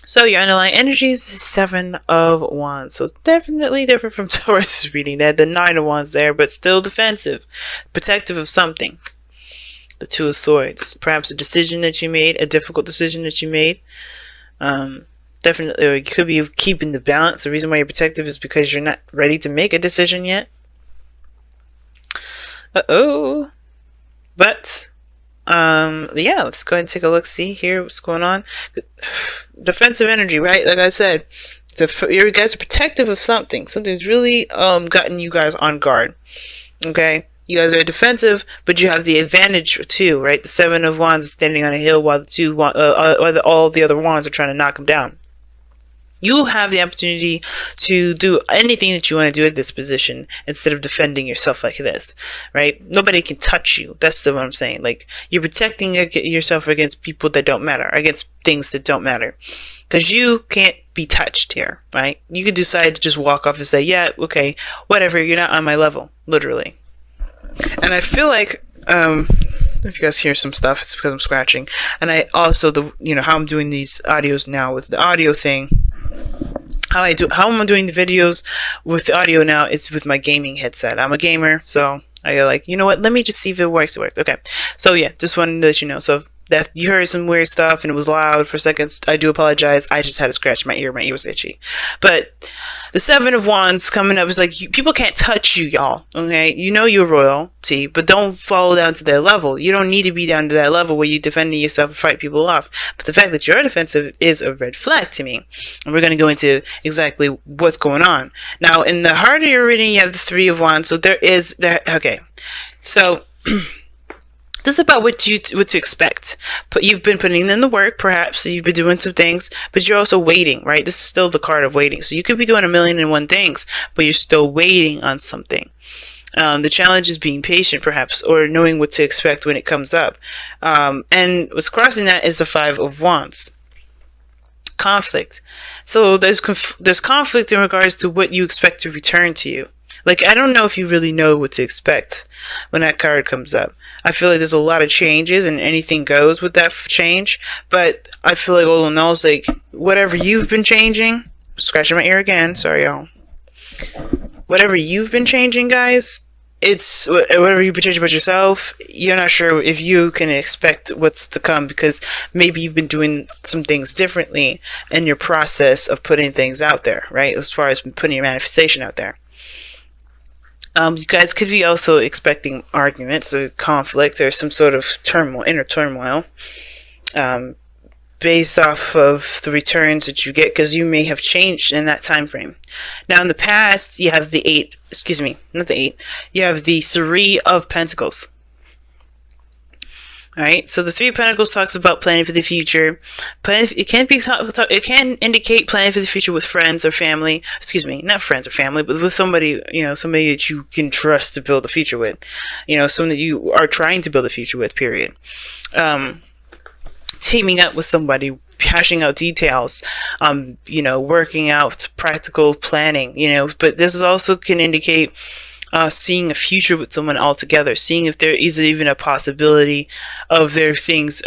So your underlying energy is the Seven of Wands. So it's definitely different from Taurus's reading. They had the Nine of Wands there, but still defensive, protective of something. The Two of Swords. Perhaps a decision that you made, a difficult decision that you made. Definitely, or it could be keeping the balance. The reason why you're protective is because you're not ready to make a decision yet. But yeah, let's go ahead and take a look, see here what's going on. Defensive energy, right? Like I said, you guys are protective of something. Something's really gotten you guys on guard. Okay, you guys are defensive, but you have the advantage too, right? The Seven of Wands is standing on a hill while all the other wands are trying to knock him down. You have the opportunity to do anything that you want to do at this position instead of defending yourself like this, right? Nobody can touch you. That's what I'm saying. Like, you're protecting yourself against people that don't matter, against things that don't matter. Because you can't be touched here, right? You could decide to just walk off and say, yeah, okay, whatever, you're not on my level, literally. And I feel like, if you guys hear some stuff, it's because I'm scratching. And I also, how I'm doing these audios now with the audio thing, how I'm doing the videos with the audio now is with my gaming headset. I'm a gamer, so I go like, you know what, let me just see if it works. Okay, so yeah, just wanted to let you know. So if you heard some weird stuff and it was loud for seconds, I do apologize. I just had to scratch my ear was itchy. But the Seven of Wands coming up is like, people can't touch you, y'all, okay? You know you're royalty, but don't fall down to their level. You don't need to be down to that level where you're defending yourself and fight people off. But the fact that you're defensive is a red flag to me. And we're going to go into exactly what's going on. Now, in the heart of your reading, you have the Three of Wands. So okay. So this is about what to expect. But you've been putting in the work, perhaps. You've been doing some things, but you're also waiting, right? This is still the card of waiting. So you could be doing 1,000,001 things, but you're still waiting on something. The challenge is being patient, perhaps, or knowing what to expect when it comes up. And what's crossing that is the Five of Wands. Conflict. So there's conflict in regards to what you expect to return to you. Like, I don't know if you really know what to expect when that card comes up. I feel like there's a lot of changes and anything goes with that change. But I feel like all in all, it's like, whatever you've been changing, scratching my ear again, sorry y'all. Whatever you've been changing, guys, it's whatever you've been changing about yourself, you're not sure if you can expect what's to come because maybe you've been doing some things differently in your process of putting things out there, right? As far as putting your manifestation out there. You guys could be also expecting arguments or conflict or some sort of turmoil, inner turmoil, based off of the returns that you get, because you may have changed in that time frame. Now, in the past, you have you have the Three of Pentacles. All right, so the Three of Pentacles talks about planning for the future. It can indicate planning for the future with friends or family. Excuse me, not friends or family, but with somebody, somebody that you can trust to build a future with. Someone that you are trying to build a future with. Period. Teaming up with somebody, hashing out details, working out practical planning. But this also can indicate seeing a future with someone altogether, seeing if there is even a possibility of things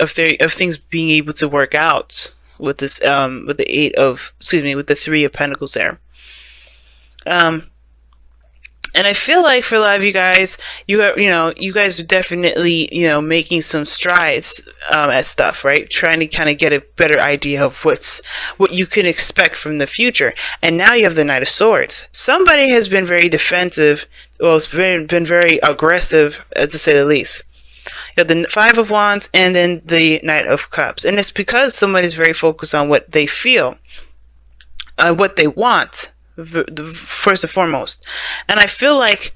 being able to work out with this with the Three of Pentacles there. And I feel like for a lot of you guys, you guys are definitely, making some strides at stuff, right? Trying to kind of get a better idea of what you can expect from the future. And now you have the Knight of Swords. Somebody has been very defensive, well, it's been very aggressive, to say the least. You have the Five of Wands and then the Knight of Cups. And it's because somebody's very focused on what they feel, what they want, first and foremost. And I feel like,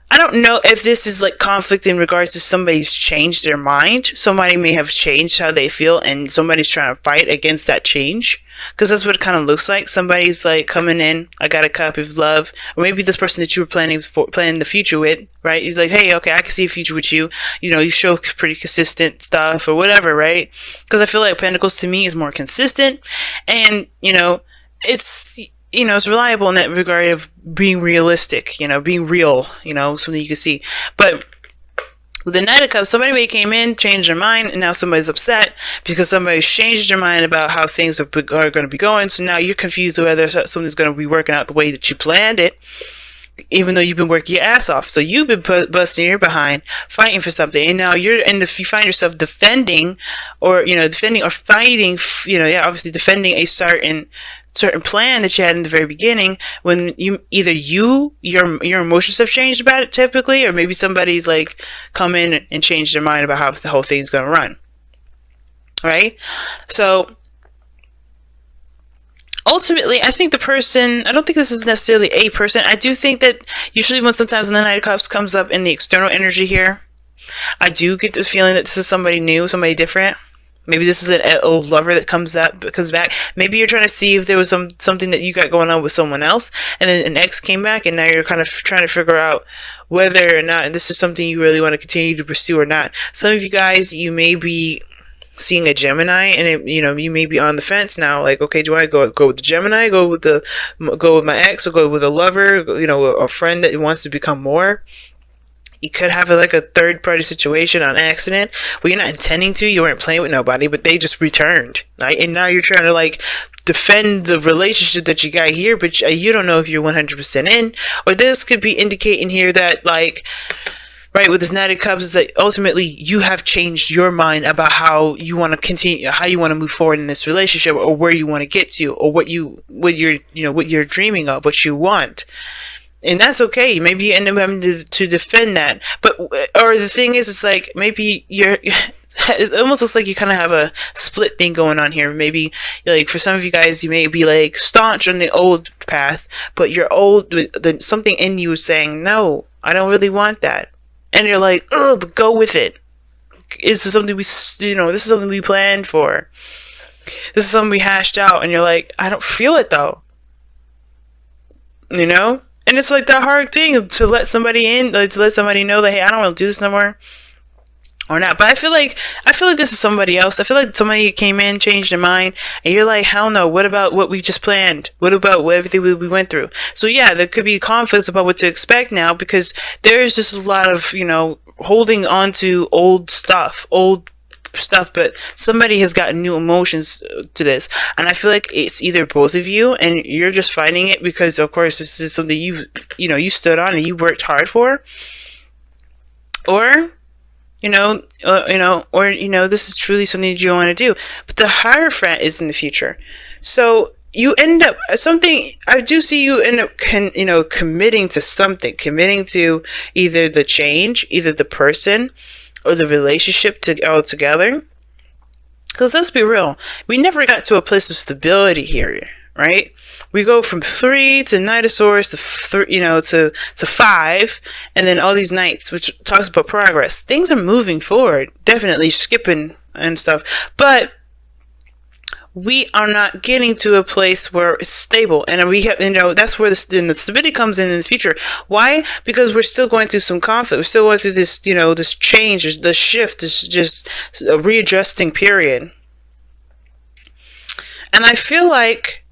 I don't know if this is like conflict in regards to somebody's changed their mind. Somebody may have changed how they feel and somebody's trying to fight against that change, because that's what it kind of looks like. Somebody's like coming in, I got a cup of love, or maybe this person that you were planning the future with, right? He's like, hey, okay, I can see a future with you. You show pretty consistent stuff or whatever, right? Because I feel like Pentacles to me is more consistent, and it's reliable in that regard of being realistic, being real, something you can see. But With the Knight of Cups, somebody may came in, changed their mind, and now somebody's upset because somebody's changed their mind about how things are going to be going. So now you're confused whether something's going to be working out the way that you planned it, even though you've been working your ass off. So you've been busting your behind, fighting for something, and now you find yourself defending, or fighting, obviously defending a certain plan that you had in the very beginning, when your emotions have changed about it typically, or maybe somebody's like come in and changed their mind about how the whole thing's going to run, right? So ultimately, I think I don't think this is necessarily a person. I do think that usually sometimes when the Knight of Cups comes up in the external energy here, I do get this feeling that this is somebody new, somebody different. Maybe this is an old lover that comes back. Maybe you're trying to see if there was something that you got going on with someone else, and then an ex came back, and now you're kind of trying to figure out whether or not this is something you really want to continue to pursue or not. Some of you guys, you may be seeing a Gemini, and you may be on the fence now. Like, okay, do I go with the Gemini, go with my ex, or go with a lover, a friend that wants to become more? You could have a third party situation on accident where you're not intending to, you weren't playing with nobody, but they just returned, right? And now you're trying to defend the relationship that you got here, but you don't know if you're 100% in. Or this could be indicating here that right, with this Knight of Cups, is that ultimately you have changed your mind about how you want to continue, how you want to move forward in this relationship, or where you want to get to, or what you're dreaming of, what you want. And that's okay. Maybe you end up having to defend that. Or the thing is, it's like, maybe it almost looks like you kind of have a split thing going on here. Maybe, for some of you guys, you may be staunch on the old path, but something in you is saying, no, I don't really want that. And you're like, oh, but go with it. This is something this is something we planned for. This is something we hashed out. And you're like, I don't feel it though. And it's that hard thing to let somebody in, to let somebody know that, hey, I don't want to do this no more, or not. But I feel like this is somebody else. I feel like somebody came in, changed their mind, and you're like, hell no, what about what we just planned? What about everything we went through? So yeah, there could be conflicts about what to expect now, because there is just a lot of, holding on to old stuff, but somebody has gotten new emotions to this, and I feel like it's either both of you, and you're just finding it because, of course, this is something you stood on and you worked hard for, or this is truly something that you want to do. But the Hierophant is in the future, so you end up I do see you end up committing to something, committing to either the change, either the person, or the relationship all together. Because let's be real, we never got to a place of stability here, right? We go from 3 to Knight of Swords to 5, and then all these Knights, which talks about progress. Things are moving forward, definitely skipping and stuff, but we are not getting to a place where it's stable, and we have, that's where the stability comes in the future. Why? Because we're still going through some conflict. We're still going through this, this change, this shift, this just a readjusting period. And I feel like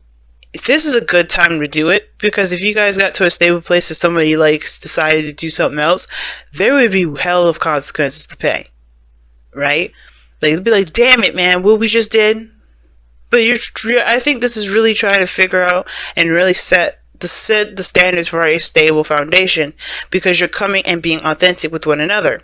this is a good time to do it, because if you guys got to a stable place and somebody decided to do something else, there would be hell of consequences to pay, right? They'd be like, damn it, man, what we just did. But I think this is really trying to figure out and really set the standards for a stable foundation, because you're coming and being authentic with one another.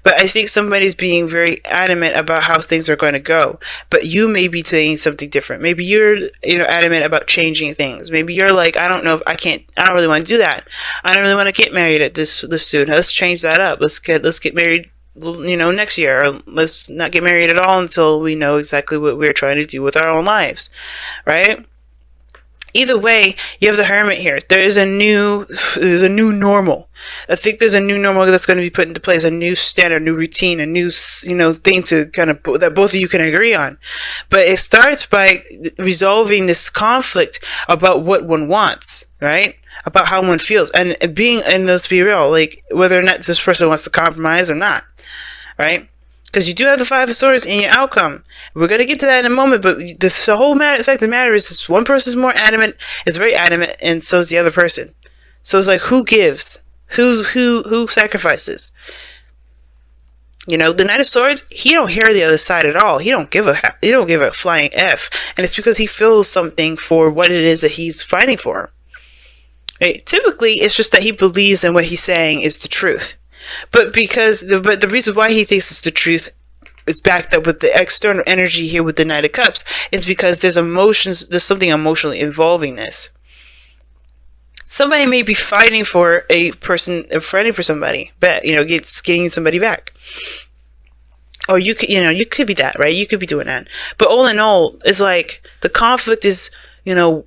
But I think somebody's being very adamant about how things are going to go, but you may be saying something different. Maybe you're adamant about changing things. Maybe you're like, I don't really want to do that. I don't really want to get married at this soon. Let's change that up. Let's get married next year, or let's not get married at all until we know exactly what we're trying to do with our own lives, right? Either way, you have the Hermit here. There's a new normal. I think there's a new normal that's going to be put into place, a new standard, new routine, a new thing to kind of that both of you can agree on. But it starts by resolving this conflict about what one wants, right? About how one feels, and let's be real, whether or not this person wants to compromise or not, right? Because you do have the 5 of Swords in your outcome. We're going to get to that in a moment, but the whole fact of the matter is this one person's more adamant, is very adamant, and so is the other person. So it's like, who gives? Who sacrifices? You know, the Knight of Swords, he don't hear the other side at all. He don't give a flying F. And it's because he feels something for what it is that he's fighting for. Right? Typically, it's just that he believes in what he's saying is the truth. But the reason why he thinks it's the truth is backed up with the external energy here with the Knight of Cups is because there's something emotionally involving this. Somebody may be fighting for somebody, but getting somebody back. Or you could be that, right? You could be doing that. But all in all, it's like the conflict is,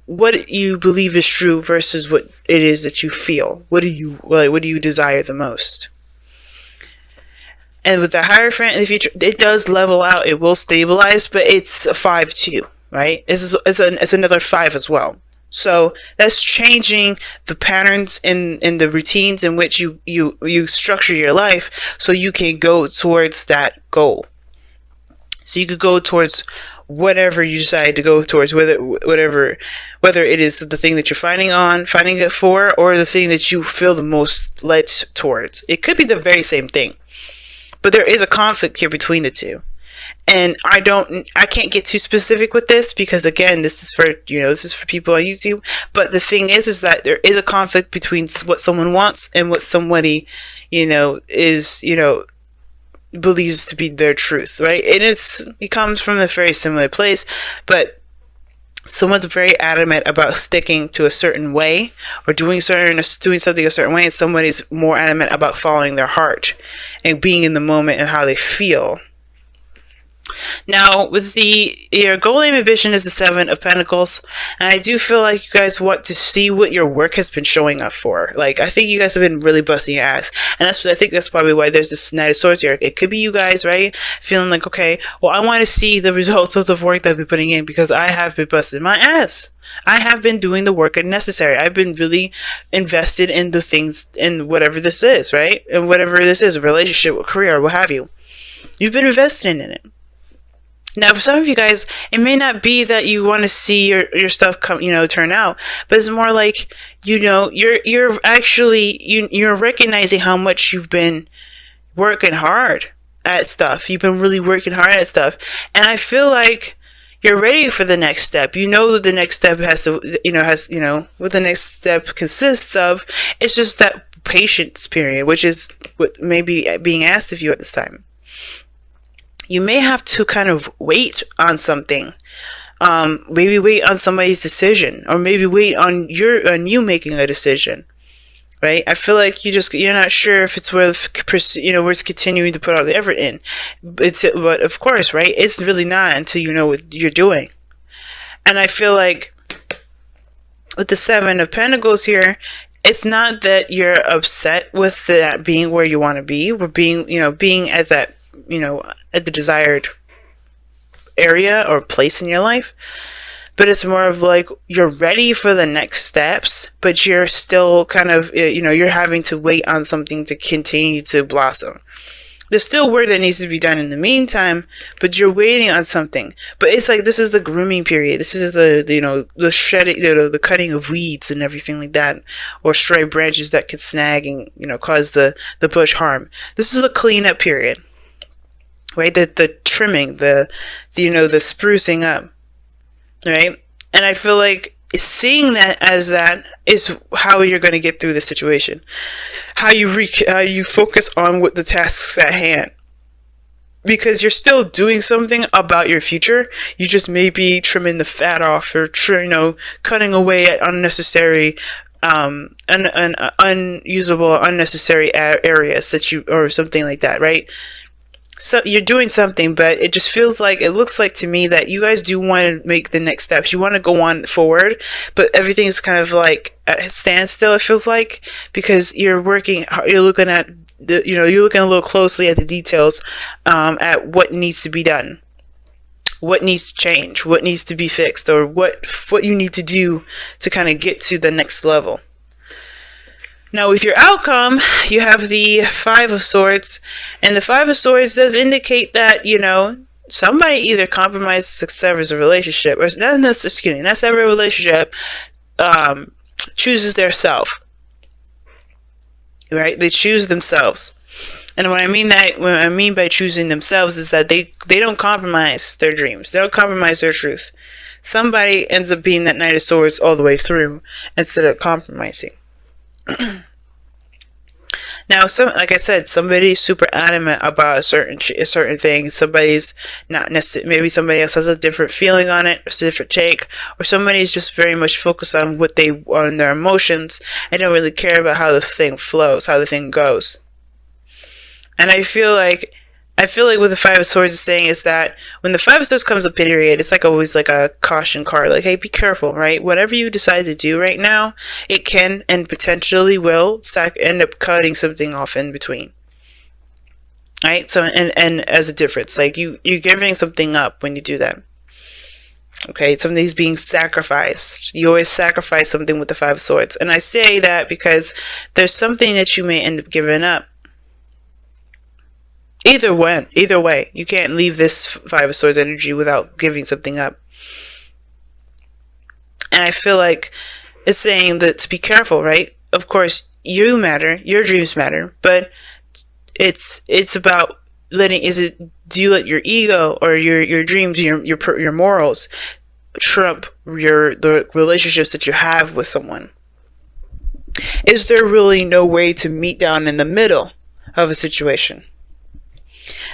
what you believe is true versus what it is that you feel. What do you desire the most? And with the Hierophant in the future, it does level out. It will stabilize, but it's a 5-2, right? It's another 5 as well. So that's changing the patterns in the routines in which you structure your life so you can go towards that goal. So you could go towards whatever you decide to go towards, whether it is the thing that you're fighting it for, or the thing that you feel the most led towards. It could be the very same thing, but there is a conflict here between the two. And I can't get too specific with this because, again, this is for people on YouTube. But the thing is that there is a conflict between what someone wants and what somebody, believes to be their truth, right? And it comes from a very similar place, but someone's very adamant about sticking to a certain way or doing something a certain way, and somebody's more adamant about following their heart and being in the moment and how they feel. Now, with your goal, aim, ambition is the 7 of Pentacles, and I do feel like you guys want to see what your work has been showing up for. Like, I think you guys have been really busting your ass, and I think that's probably why there's this Knight of Swords here. It could be you guys, right? Feeling like, okay, well, I want to see the results of the work that I've been putting in because I have been busting my ass. I have been doing the work necessary. I've been really invested in the things, in whatever this is, right? And whatever this is, a relationship, a career, what have you. You've been investing in it. Now, for some of you guys, it may not be that you want to see your stuff turn out, but it's more like, you're actually, you're recognizing how much you've been working hard at stuff. You've been really working hard at stuff. And I feel like you're ready for the next step. You know that the next step what the next step consists of. It's just that patience period, which is what may be being asked of you at this time. You may have to kind of wait on something. Maybe wait on somebody's decision, or maybe wait on you making a decision, right? I feel like you're not sure if it's worth continuing to put all the effort in. But of course, right? It's really not until you know what you're doing. And I feel like with the 7 of Pentacles here, it's not that you're upset with that being where you want to be, or being at that, at the desired area or place in your life, but it's more of like you're ready for the next steps, but you're still kind of, you're having to wait on something to continue to blossom. There's still work that needs to be done in the meantime, but you're waiting on something. But it's like, this is the grooming period. This is the shedding, the cutting of weeds and everything like that, or stray branches that could snag and, cause the bush harm. This is the cleanup period. Right, the trimming, the sprucing up, right? And I feel like seeing that as that is how you're going to get through the situation. How you focus on what the tasks at hand, because you're still doing something about your future. You just may be trimming the fat off, or cutting away at unnecessary, unusable, unnecessary areas or something like that, right? So you're doing something, but it looks like to me that you guys do want to make the next steps. You want to go on forward, but everything's kind of like at a standstill, it feels like, because you're looking at you're looking a little closely at the details, at what needs to be done, what needs to change, what needs to be fixed, or what you need to do to kind of get to the next level. Now, with your outcome, you have the 5 of Swords, and the 5 of Swords does indicate that, somebody either compromises or severs a relationship, or not every relationship, chooses their self, right? They choose themselves. And what I mean by choosing themselves is that they don't compromise their dreams. They don't compromise their truth. Somebody ends up being that Knight of Swords all the way through instead of compromising. Now, like I said, somebody's super adamant about a certain thing. Somebody's not necessarily. Maybe somebody else has a different feeling on it, or a different take, or somebody's just very much focused on on their emotions and don't really care about how the thing flows, how the thing goes. And I feel like what the Five of Swords is saying is that when the Five of Swords comes up, period, it's like always like a caution card. Like, hey, be careful, right? Whatever you decide to do right now, it can and potentially will end up cutting something off in between. Right? So, and as a difference, like you're giving something up when you do that. Okay, something's being sacrificed. You always sacrifice something with the Five of Swords. And I say that because there's something that you may end up giving up. Either way, you can't leave this Five of Swords energy without giving something up. And I feel like it's saying that to be careful, right? Of course, you matter, your dreams matter, but it's about do you let your ego or your dreams, your morals trump the relationships that you have with someone? Is there really no way to meet down in the middle of a situation?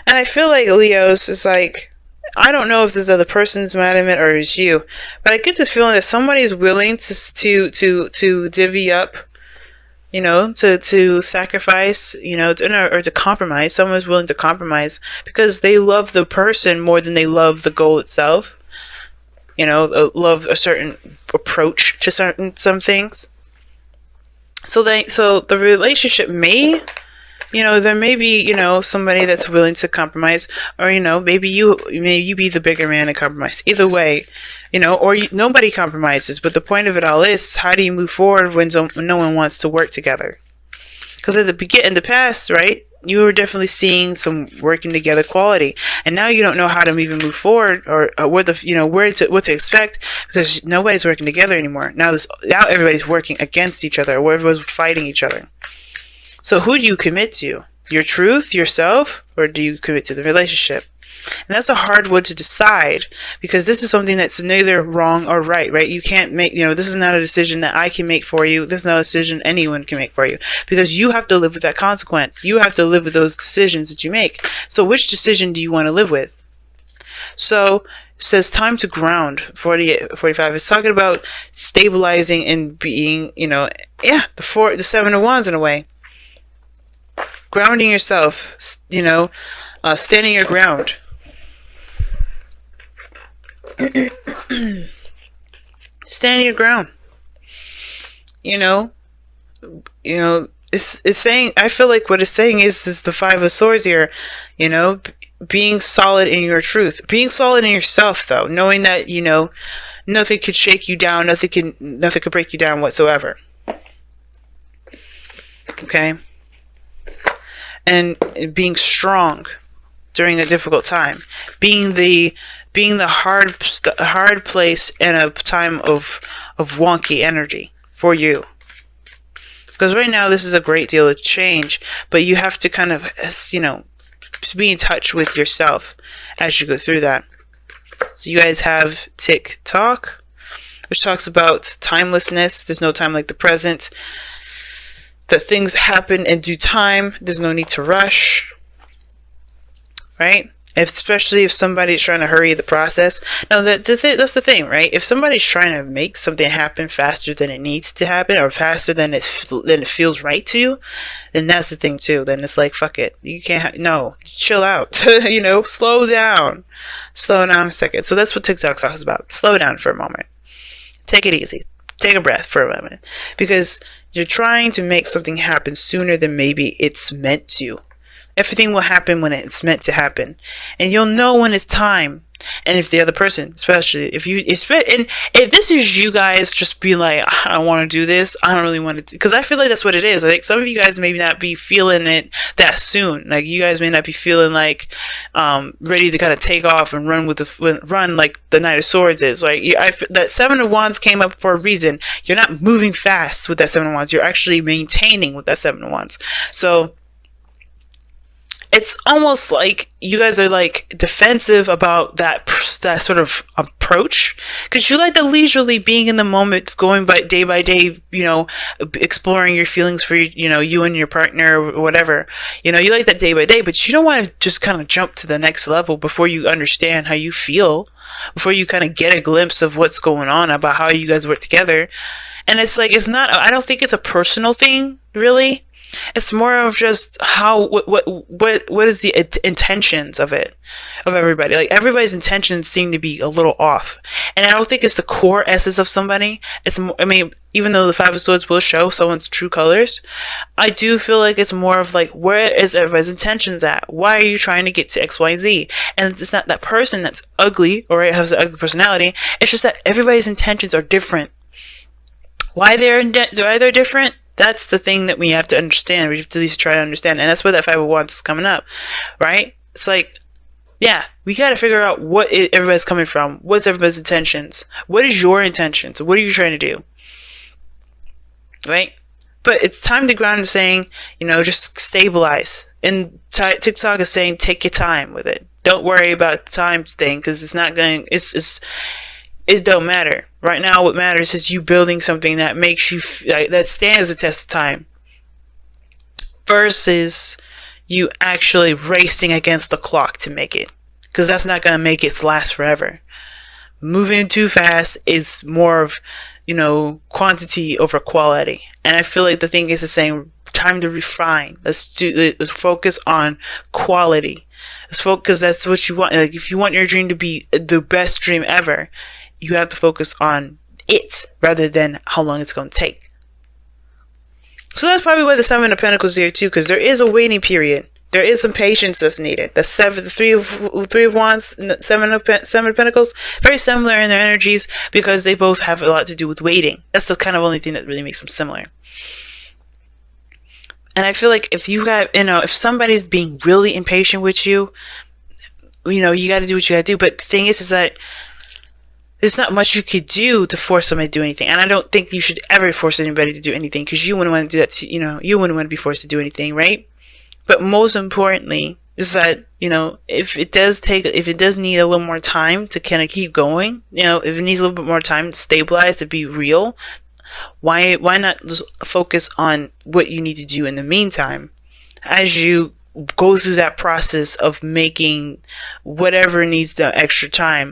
And I feel like Leo's is like, I don't know if this other person's mad at it or it's you, but I get this feeling that somebody's willing to divvy up, to sacrifice, or to compromise. Someone's willing to compromise because they love the person more than they love the goal itself. Love a certain approach to some things. So the relationship may. There may be, somebody that's willing to compromise, or, maybe you be the bigger man and compromise. Either way, or nobody compromises. But the point of it all is, how do you move forward when no one wants to work together? Because in the past, right, you were definitely seeing some working together quality, and now you don't know how to even move forward or what to expect because nobody's working together anymore. Now everybody's working against each other, or everyone's fighting each other. So who do you commit to? Your truth, yourself, or do you commit to the relationship? And that's a hard one to decide because this is something that's neither wrong or right? You can't make, this is not a decision that I can make for you. This is not a decision anyone can make for you because you have to live with that consequence. You have to live with those decisions that you make. So which decision do you want to live with? So it says time to ground. 45 is talking about stabilizing and being, the Seven of Wands in a way. Grounding yourself, standing your ground. Standing your ground. It's saying, I feel like what it's saying is the Five of Swords here, being solid in your truth, being solid in yourself though, knowing that, nothing could shake you down, nothing could break you down whatsoever. Okay. And being strong during a difficult time, being the hard place in a time of wonky energy for you. Because right now this is a great deal of change, but you have to kind of, be in touch with yourself as you go through that. So you guys have Tick Tock, which talks about timelessness. There's no time like the present. That things happen in due time. There's no need to rush. Right? Especially if somebody's trying to hurry the process. Now, that's the thing, right? If somebody's trying to make something happen faster than it needs to happen, or faster than it feels right to you, then that's the thing too. Then it's like, fuck it. You can't, no, chill out. Slow down. Slow down a second. So that's what TikTok talks about. Slow down for a moment. Take it easy. Take a breath for a moment. Because you're trying to make something happen sooner than maybe it's meant to. Everything will happen when it's meant to happen. And you'll know when it's time. And if the other person, especially if this is you guys just be like, I don't want to do this, I don't really want to, because I feel like that's what it is. I think some of you guys may not be feeling it that soon. Like you guys may not be feeling like ready to kind of take off and run like the Knight of Swords is. Like that Seven of Wands came up for a reason. You're not moving fast with that Seven of Wands. You're actually maintaining with that Seven of Wands. So it's almost like you guys are like defensive about that sort of approach, because you like the leisurely being in the moment, going by day, exploring your feelings for you and your partner or whatever. You like that day by day, but you don't want to just kind of jump to the next level before you understand how you feel, before you kind of get a glimpse of what's going on about how you guys work together. And it's like, it's not, I don't think it's a personal thing, really. It's more of just how what is the intentions of everybody. Like, everybody's intentions seem to be a little off, and I don't think it's the core essence of somebody. It's more, I mean, even though the Five of Swords will show someone's true colors, I do feel like it's more of like, where is everybody's intentions at? Why are you trying to get to X, Y, Z? And it's not that person that's ugly or has an ugly personality. It's just that everybody's intentions are different. Why they're different? That's the thing that we have to understand. We have to at least try to understand. And that's where that Five of Wands is coming up, right? It's like, yeah, we got to figure out what everybody's coming from. What's everybody's intentions? What is your intentions? What are you trying to do? Right? But it's time to ground and saying, just stabilize. And TikTok is saying, take your time with it. Don't worry about the time thing, because it's not going, it don't matter. Right now, what matters is you building something that makes you, that stands the test of time, versus you actually racing against the clock to make it, because that's not going to make it last forever. Moving too fast is more of, quantity over quality. And I feel like the thing is the same. Time to refine. Let's focus on quality. Let's focus, because that's what you want. Like, if you want your dream to be the best dream ever, you have to focus on it rather than how long it's going to take. So that's probably why the Seven of Pentacles is here too, because there is a waiting period. There is some patience that's needed. The Three of Wands, and the Seven of Pentacles, very similar in their energies, because they both have a lot to do with waiting. That's the kind of only thing that really makes them similar. And I feel like if you have, if somebody's being really impatient with you, you got to do what you got to do. But the thing is that there's not much you could do to force somebody to do anything. And I don't think you should ever force anybody to do anything, because you wouldn't want to do that you wouldn't want to be forced to do anything, right? But most importantly is that, if it does need a little more time to kind of keep going, if it needs a little bit more time to stabilize, to be real, why not just focus on what you need to do in the meantime, as you go through that process of making whatever needs the extra time.